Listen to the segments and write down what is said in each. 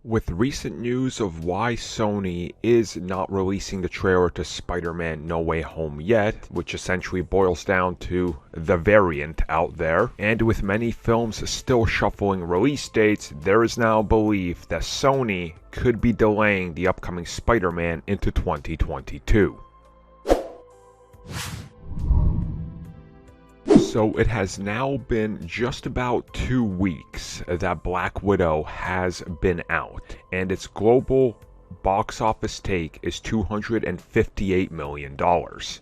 With recent news of why Sony is not releasing the trailer to Spider-Man No Way Home yet, which essentially boils down to the variant out there, and with many films still shuffling release dates, there is now belief that Sony could be delaying the upcoming Spider-Man into 2022. So it has now been just about 2 weeks that Black Widow has been out, and its global box office take is $258 million.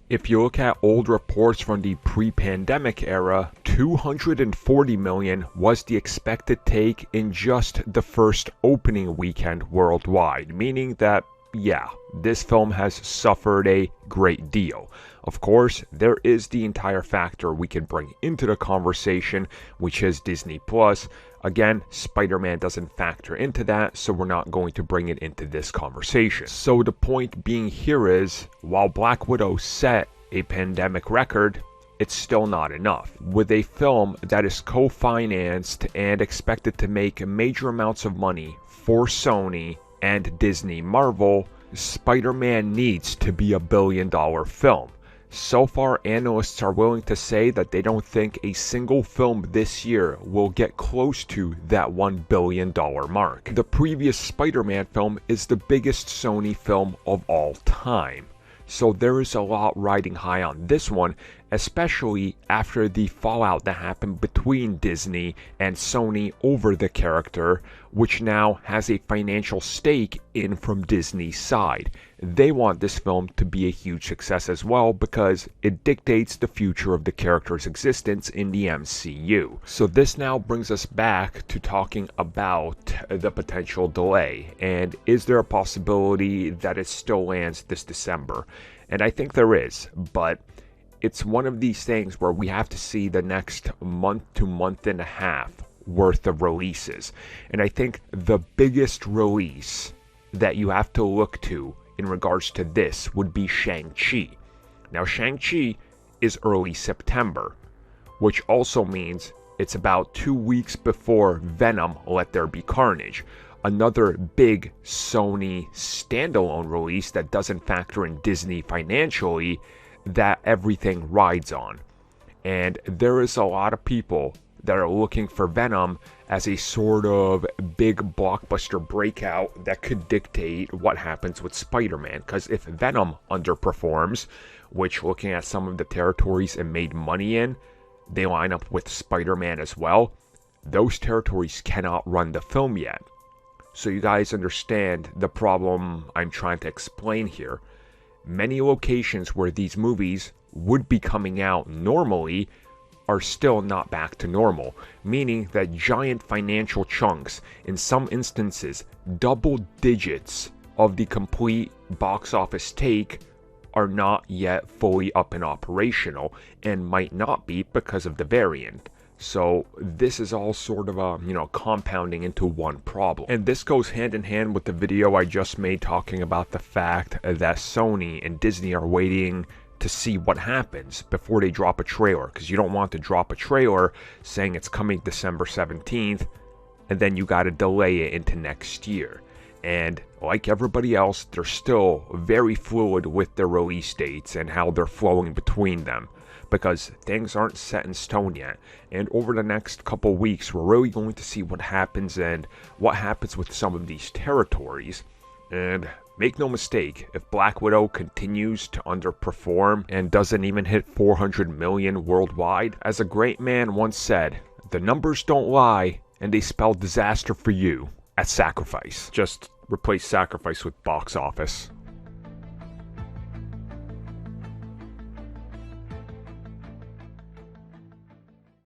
If you look at old reports from the pre-pandemic era, $240 million was the expected take in just the first opening weekend worldwide, meaning that yeah, this film has suffered a great deal. Of course, there is the entire factor we can bring into the conversation, which is Disney Plus. Again, Spider-Man doesn't factor into that, so we're not going to bring it into this conversation. So the point being here is, while Black Widow set a pandemic record, it's still not enough. With a film that is co-financed and expected to make major amounts of money for Sony and Disney Marvel, Spider-Man needs to be a billion-dollar film. So far, analysts are willing to say that they don't think a single film this year will get close to that $1 billion mark. The previous Spider-Man film is the biggest Sony film of all time. So there is a lot riding high on this one, especially after the fallout that happened between Disney and Sony over the character, which now has a financial stake in from Disney's side. They want this film to be a huge success as well because it dictates the future of the character's existence in the MCU. So this now brings us back to talking about the potential delay, and is there a possibility that it still lands this December? And I think there is, but it's one of these things where we have to see the next month to month and a half worth of releases. And I think the biggest release that you have to look to in regards to this would be Shang-Chi. Now, Shang-Chi is early September, which also means it's about 2 weeks before Venom Let There Be Carnage, another big Sony standalone release that doesn't factor in Disney financially, that everything rides on. And there is a lot of people that are looking for Venom as a sort of big blockbuster breakout that could dictate what happens with Spider-Man. Because if Venom underperforms, which looking at some of the territories it made money in, they line up with Spider-Man as well, those territories cannot run the film yet. So you guys understand the problem I'm trying to explain here. Many locations where these movies would be coming out normally are still not back to normal, meaning that giant financial chunks, in some instances double digits of the complete box office take, are not yet fully up and operational, and might not be because of the variant. So this is all sort of compounding into one problem. And this goes hand in hand with the video I just made talking about the fact that Sony and Disney are waiting to see what happens before they drop a trailer, because you don't want to drop a trailer saying it's coming December 17th and then you got to delay it into next year. And like everybody else, they're still very fluid with their release dates and how they're flowing between them, because things aren't set in stone yet. And over the next couple weeks, we're really going to see what happens and what happens with some of these territories. And make no mistake, if Black Widow continues to underperform and doesn't even hit 400 million worldwide, as a great man once said, the numbers don't lie and they spell disaster for you at Sacrifice. Just replace Sacrifice with box office.